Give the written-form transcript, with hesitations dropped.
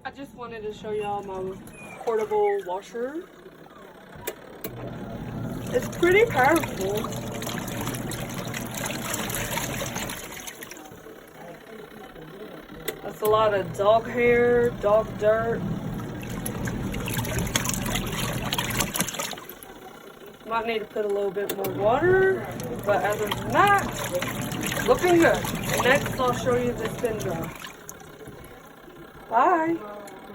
I just wanted to show y'all my portable washer. It's pretty powerful. That's a lot of dog hair, dog dirt. Might need to put a little bit more water, but other than that, looking good. Next, I'll show you the spin dry. Bye.